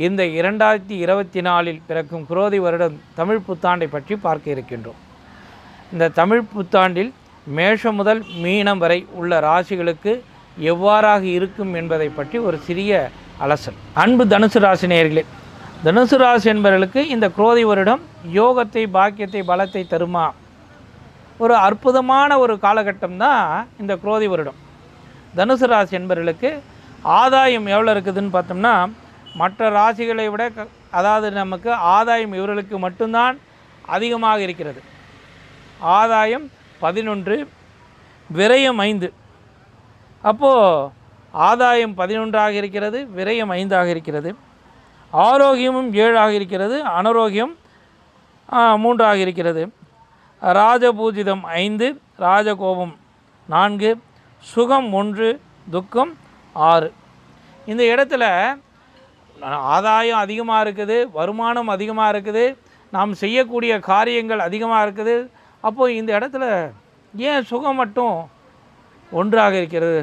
இந்த 2024 பிறக்கும் குரோதி வருடம் தமிழ் புத்தாண்டை பற்றி பார்க்க இருக்கின்றோம். இந்த தமிழ் புத்தாண்டில் மேஷம் முதல் மீனம் வரை உள்ள ராசிகளுக்கு எவ்வாறாக இருக்கும் என்பதை பற்றி ஒரு சிறிய அலசல். அன்பு தனுசு ராசி நேயர்களே, தனுசு ராசி என்பவர்களுக்கு இந்த குரோதி வருடம் யோகத்தை, பாக்கியத்தை, பலத்தை தருமா? ஒரு அற்புதமான ஒரு காலகட்டம் தான் இந்த குரோதி வருடம். தனுசு ராசி என்பவர்களுக்கு ஆதாயம் எவ்வளோ இருக்குதுன்னு பார்த்தோம்னா, மற்ற ராசிகளை விட அதாவது நமக்கு ஆதாயம் இவர்களுக்கு மட்டும்தான் அதிகமாக இருக்கிறது. ஆதாயம் 11, விரயம் 5. அப்போது ஆதாயம் 11 இருக்கிறது, விரயம் 5 இருக்கிறது. ஆரோக்கியமும் 7 இருக்கிறது, அனாரோக்கியம் 3 இருக்கிறது. ராஜபூஜிதம் 5, ராஜகோபம் 4, சுகம் 1, துக்கம் 6. இந்த இடத்துல ஆதாயம் அதிகமாக இருக்குது, வருமானம் அதிகமாக இருக்குது, நாம் செய்யக்கூடிய காரியங்கள் அதிகமாக இருக்குது. அப்போது இந்த இடத்துல ஏன் சுகம் மட்டும் 1 இருக்கிறது,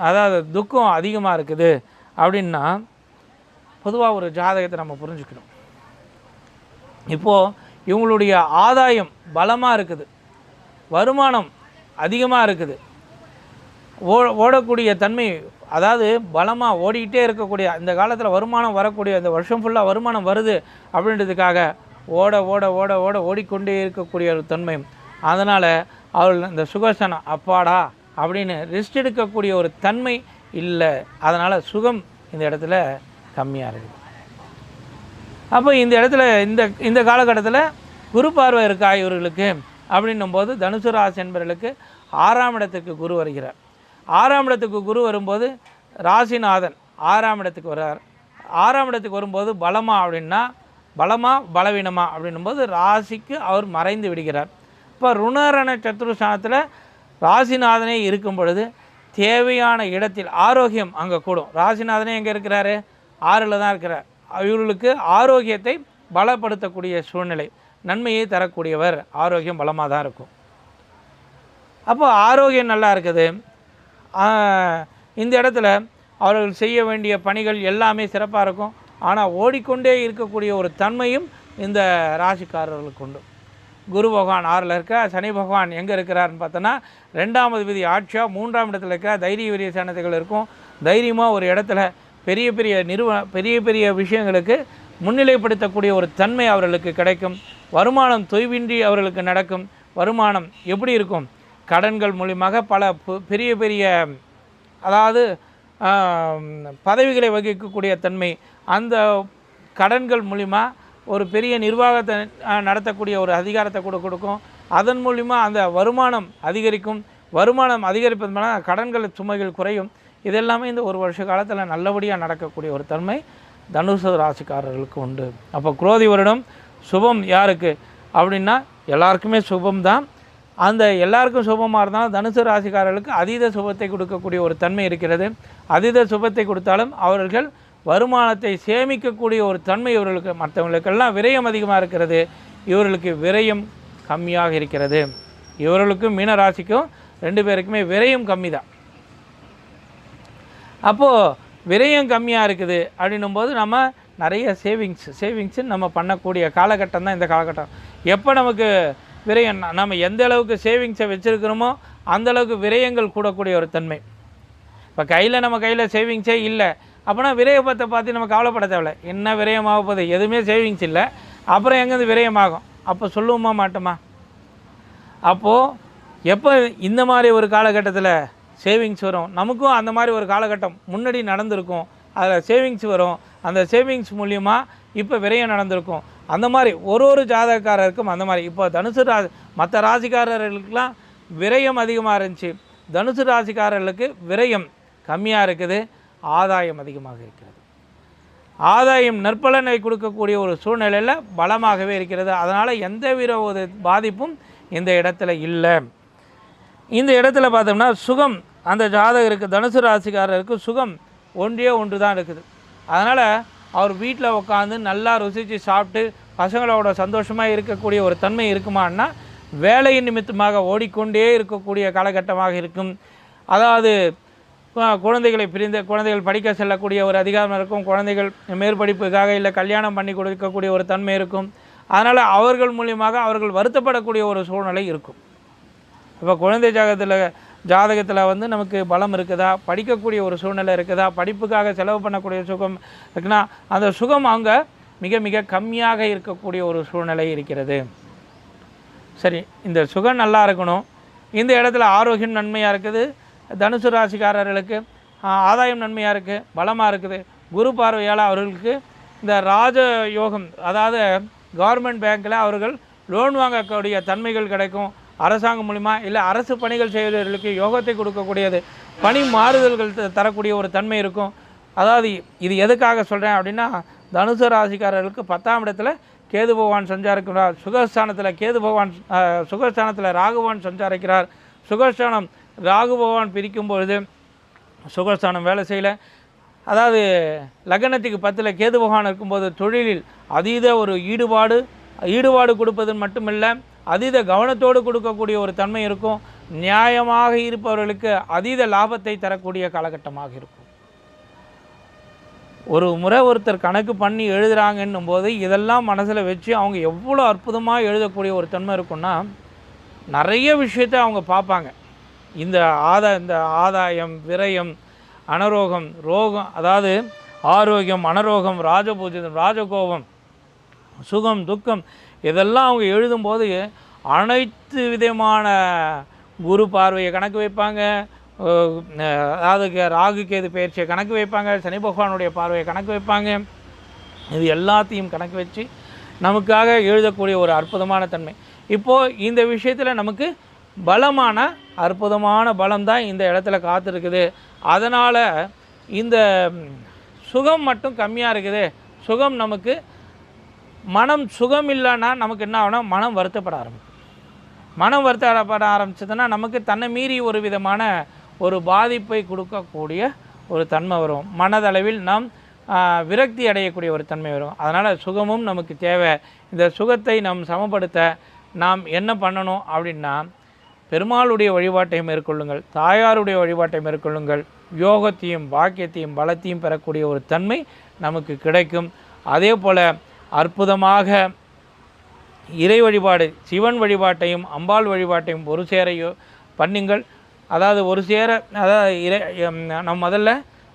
அதாவது துக்கம் அதிகமாக இருக்குது அப்படின்னா, பொதுவாக ஒரு ஜாதகத்தை நம்ம புரிஞ்சுக்கணும். இப்போது இவங்களுடைய ஆதாயம் பலமாக இருக்குது, வருமானம் அதிகமாக இருக்குது, ஓடக்கூடிய தன்மை, அதாவது பலமாக ஓடிக்கிட்டே இருக்கக்கூடிய இந்த காலத்தில் வருமானம் வரக்கூடிய, இந்த வருஷம் ஃபுல்லாக வருமானம் வருது அப்படின்றதுக்காக ஓட ஓட ஓட ஓட ஓடிக்கொண்டே இருக்கக்கூடிய ஒரு தன்மை. அதனால் அவர்கள் இந்த சுகசனம் அப்பாடா அப்படின்னு ரெஸ்ட் எடுக்கக்கூடிய ஒரு தன்மை இல்லை. அதனால் சுகம் இந்த இடத்துல கம்மியாக இருக்குது. அப்போ இந்த இடத்துல இந்த காலகட்டத்தில் குரு பார்வை இருக்கா இவர்களுக்கு அப்படின்னும் போது, தனுசு ராசி என்பவர்களுக்கு 6ஆம் இடத்துக்கு குரு வருகிறார். 6ஆம் இடத்துக்கு குரு வரும்போது ராசிநாதன் 6ஆம் இடத்துக்கு வர்றார். 6ஆம் இடத்துக்கு வரும்போது பலமா அப்படின்னா, பலமா பலவீனமா அப்படின்னும் போது ராசிக்கு அவர் மறைந்து விடுகிறார். இப்போ ருணரண சத்ருஸ்தானத்தில் ராசிநாதனே இருக்கும் பொழுது தேவையான இடத்தில் ஆரோக்கியம் அங்கே கூடும். ராசிநாதனே எங்கே இருக்கிறாரு? 6ல் தான் இருக்கிறார். இவர்களுக்கு ஆரோக்கியத்தை பலப்படுத்தக்கூடிய சூழ்நிலை, நன்மையை தரக்கூடியவர். ஆரோக்கியம் பலமாக தான் இருக்கும். அப்போ ஆரோக்கியம் நல்லா இருக்குது. இந்த இடத்துல அவர்கள் செய்ய வேண்டிய பணிகள் எல்லாமே சிறப்பாக இருக்கும். ஆனால் ஓடிக்கொண்டே இருக்கக்கூடிய ஒரு தன்மையும் இந்த ராசிக்காரர்களுக்கு உண்டு. குரு பகவான் 6ல் இருக்க, சனி பகவான் எங்கே இருக்கிறாருன்னு பார்த்தோன்னா 2வது விதி ஆட்சியாக 3ஆம் இடத்துல இருக்க. தைரிய வீரிய சேனத்தைகள் இருக்கும். தைரியமாக ஒரு இடத்துல பெரிய பெரிய விஷயங்களுக்கு முன்னிலைப்படுத்தக்கூடிய ஒரு தன்மை அவர்களுக்கு கிடைக்கும். வருமானம் தொய்வின்றி அவர்களுக்கு நடக்கும். வருமானம் எப்படி இருக்கும்? கடன்கள் மூலியமாக பல பெரிய அதாவது பதவிகளை வகிக்கக்கூடிய தன்மை, அந்த கடன்கள் மூலிமா ஒரு பெரிய நிர்வாகத்தை நடத்தக்கூடிய ஒரு அதிகாரத்தை கூட கொடுக்கும். அதன் மூலிமா அந்த வருமானம் அதிகரிக்கும். வருமானம் அதிகரிப்பதுனால கடன்கள் சுமைகள் குறையும். இதெல்லாமே இந்த ஒரு வருஷ காலத்தில் நல்லபடியாக நடக்கக்கூடிய ஒரு தன்மை தனுசு ராசிக்காரர்களுக்கு உண்டு. அப்போ குரோதி வருடம் சுபம் யாருக்கு அப்படின்னா எல்லாருக்குமே சுபம்தான். அந்த எல்லாருக்கும் சுபமாக இருந்தாலும் தனுசு ராசிக்காரர்களுக்கு அதீத சுபத்தை கொடுக்கக்கூடிய ஒரு தன்மை இருக்கிறது. அதீத சுபத்தை கொடுத்தாலும் அவர்கள் வருமானத்தை சேமிக்கக்கூடிய ஒரு தன்மை இவர்களுக்கு. மற்றவங்களுக்கெல்லாம் விரயம் அதிகமாக இருக்கிறது, இவர்களுக்கு விரயம் கம்மியாக இருக்கிறது. இவர்களுக்கும் மீன ராசிக்கும் 2 பேருக்குமே விரயம் கம்மி தான். அப்போது விரயம் கம்மியாக இருக்குது அப்படின்னும் போது நம்ம நிறைய சேவிங்ஸு நம்ம பண்ணக்கூடிய காலகட்டம் தான் இந்த காலகட்டம். எப்போ நமக்கு விரயம், நம்ம எந்த அளவுக்கு சேவிங்ஸை வச்சுருக்கிறோமோ அந்தளவுக்கு விரயங்கள் கூடக்கூடிய ஒரு தன்மை. இப்போ நம்ம கையில் சேவிங்ஸே இல்லை அப்படின்னா விரயப்பத்தை பார்த்து நம்ம கவலைப்பட தேவையில்லை. என்ன விரயமாக போகுது, எதுவுமே சேவிங்ஸ் இல்லை, அப்புறம் எங்கேருந்து விரயமாகும்? அப்போ சொல்லுவோமா மாட்டோமா? அப்போது எப்போ இந்த மாதிரி ஒரு காலகட்டத்தில் சேவிங்ஸ் வரும், நமக்கும் அந்த மாதிரி ஒரு காலகட்டம் முன்னாடி நடந்திருக்கும், அதில் சேவிங்ஸ் வரும். அந்த சேவிங்ஸ் மூலியமாக இப்போ விரயம் நடந்திருக்கும். அந்த மாதிரி ஒரு ஜாதகக்காரருக்கும் அந்த மாதிரி. இப்போ தனுசு மற்ற ராசிக்காரர்களுக்கெல்லாம் விரயம் அதிகமாக இருந்துச்சு, தனுசு ராசிக்காரர்களுக்கு விரயம் கம்மியாக இருக்குது, ஆதாயம் அதிகமாக இருக்கிறது. ஆதாயம் நற்பலனை கொடுக்கக்கூடிய ஒரு சூழ்நிலையில் பலமாகவே இருக்கிறது. அதனால் எந்த ஒரு பாதிப்பும் இந்த இடத்துல இல்லை. இந்த இடத்துல பார்த்தோம்னா சுகம், அந்த ஜாதகருக்கு தனுசு ராசிக்காரருக்கு சுகம் ஒன்று தான் இருக்குது. அதனால் அவர் வீட்டில் உட்காந்து நல்லா ருசித்து சாப்பிட்டு பசங்களோட சந்தோஷமாக இருக்கக்கூடிய ஒரு தன்மை இருக்குமான்னா வேலையின் நிமித்தமாக ஓடிக்கொண்டே இருக்கக்கூடிய காலகட்டமாக இருக்கும். அதாவது குழந்தைகளை பிரிந்து குழந்தைகள் படிக்க செல்லக்கூடிய ஒரு அதிகாரம் இருக்கும், குழந்தைகள் மேற்படிப்புக்காக இல்லை கல்யாணம் பண்ணி கொடுக்கக்கூடிய ஒரு தன்மை இருக்கும். அதனால் அவர்கள் மூலியமாக அவர்கள் வருத்தப்படக்கூடிய ஒரு சூழ்நிலை இருக்கும். இப்போ குழந்தை ஜாதகத்தில் வந்து நமக்கு பலம் இருக்குதா, படிக்கக்கூடிய ஒரு சூழ்நிலை இருக்குதா, படிப்புக்காக செலவு பண்ணக்கூடிய சுகம் இருக்குன்னா அந்த சுகம் அங்கே மிக மிக கம்மியாக இருக்கக்கூடிய ஒரு சூழ்நிலை இருக்கிறது. சரி, இந்த சுகம் நல்லா இருக்கணும், இந்த இடத்துல ஆரோக்கியம் நன்மையாக இருக்குது, தனுசு ராசிக்காரர்களுக்கு ஆதாயம் நன்மையாக இருக்குது, பலமாக இருக்குது, குரு பார்வையால் அவர்களுக்கு இந்த ராஜ யோகம், அதாவது கவர்மெண்ட் பேங்க்கில் அவர்கள் லோன் வாங்கக்கூடிய தன்மைகள் கிடைக்கும், அரசாங்கம் மூலிமா இல்லை அரசு பணிகள் செய்வதற்கு யோகத்தை கொடுக்கக்கூடியது, பணி மாறுதல்கள் தரக்கூடிய ஒரு தன்மை இருக்கும். அதாவது இது எதுக்காக சொல்கிறேன் அப்படின்னா, தனுசு ராசிக்காரர்களுக்கு 10ஆம் இடத்துல கேது பகவான் சஞ்சாரிக்கிறார், சுகஸ்தானத்தில் ராகு பகவான் சஞ்சாரிக்கிறார். சுகஸ்தானம் ராகு பகவான் பிரிக்கும் பொழுது சுகஸ்தானம் வேலை செய்யலை. அதாவது லக்னத்துக்கு 10ல் கேது பகவான் இருக்கும்போது தொழிலில் அதீத ஒரு ஈடுபாடு கொடுப்பது மட்டுமில்லை, அதீத கவனத்தோடு கொடுக்கக்கூடிய ஒரு தன்மை இருக்கும். நியாயமாக இருப்பவர்களுக்கு அதீத லாபத்தை தரக்கூடிய காலகட்டமாக இருக்கும். ஒரு முறை ஒருத்தர் கணக்கு பண்ணி எழுதுகிறாங்கன்னும் போது இதெல்லாம் மனசில் வச்சு அவங்க எவ்வளோ அற்புதமாக எழுதக்கூடிய ஒரு தன்மை இருக்குன்னா, நிறைய விஷயத்தை அவங்க பார்ப்பாங்க. இந்த ஆதாயம், விரயம், அனரோகம், ரோகம், அதாவது ஆரோக்கியம், அனரோகம், ராஜபூஜிதம், ராஜகோபம், சுகம், துக்கம், இதெல்லாம் அவங்க எழுதும்போது அனைத்து விதமான குரு பார்வையை கணக்கு வைப்பாங்க, அதாவது ராகு கேது பயிற்சியை கணக்கு வைப்பாங்க, சனி பகவானுடைய பார்வையை கணக்கு வைப்பாங்க. இது எல்லாத்தையும் கணக்கு வச்சு நமக்காக எழுதக்கூடிய ஒரு அற்புதமான தன்மை. இப்போது இந்த விஷயத்தில் நமக்கு பலமான அற்புதமான பலம்தான் இந்த இடத்துல காத்திருக்குது. அதனால் இந்த சுகம் மட்டும் கம்மியாக இருக்குது. சுகம் நமக்கு மனம் சுகம் இல்லைன்னா நமக்கு என்ன ஆகுனா மனம் வருத்தப்பட ஆரம்பிக்கும். மனம் வருத்தப்பட ஆரம்பிச்சதுன்னா நமக்கு தன்னை மீறி ஒரு விதமான ஒரு பாதிப்பை கொடுக்கக்கூடிய ஒரு தன்மை வரும். மனதளவில் நாம் விரக்தி அடையக்கூடிய ஒரு தன்மை வரும். அதனால் சுகமும் நமக்கு தேவை. இந்த சுகத்தை நாம் சமப்படுத்த நாம் என்ன பண்ணணும் அப்படின்னா, பெருமாளுடைய வழிபாட்டை மேற்கொள்ளுங்கள், தாயாருடைய வழிபாட்டை மேற்கொள்ளுங்கள். யோகத்தையும் பாக்கியத்தையும் பலத்தையும் பெறக்கூடிய ஒரு தன்மை நமக்கு கிடைக்கும். அதே போல் அற்புதமாக இறை வழிபாடு, சிவன் வழிபாட்டையும் அம்பாள் வழிபாட்டையும் ஒரு சேரையோ பண்ணுங்கள். அதாவது ஒரு சேர, அதாவது நம்ம முதல்ல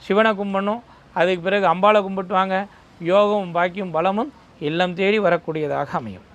சிவனை கும்பிடணும், அதுக்கு பிறகு அம்பாளை கும்பிட்டு வாங்க. யோகமும் பாக்கியும் பலமும் இல்லம் தேடி வரக்கூடியதாக அமையும்.